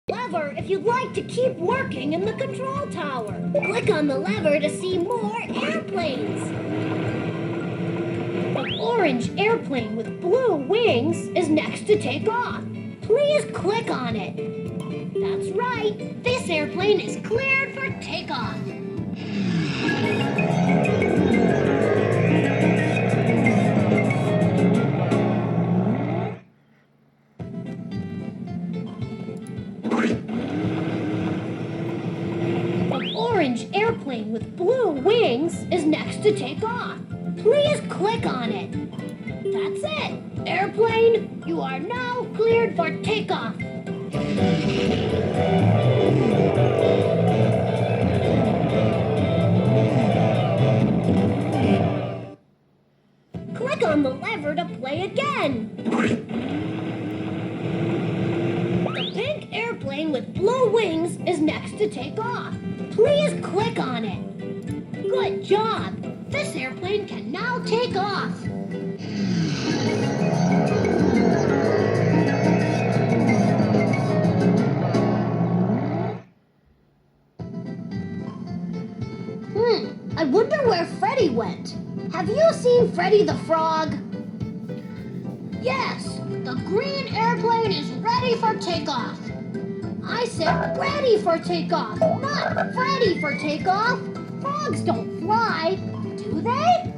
Lever if you'd like to keep working in the control tower. Click on the lever to see more airplanes. An orange airplane with blue wings is next to take off. Please click on it. That's right. This airplane is cleared for takeoff. An orange airplane with blue wings is next to take off. Please click on it. That's it. Airplane, you are now cleared for takeoff. Click on the lever to play again. The pink airplane with blue wings is next to take off. Please click on it. Good job. This airplane can now take off. I wonder where Freddy went. Have you seen Freddy the Frog? Yes, the green airplane is ready for takeoff. I said ready for takeoff, not Freddy for takeoff. Frogs don't fly, do they?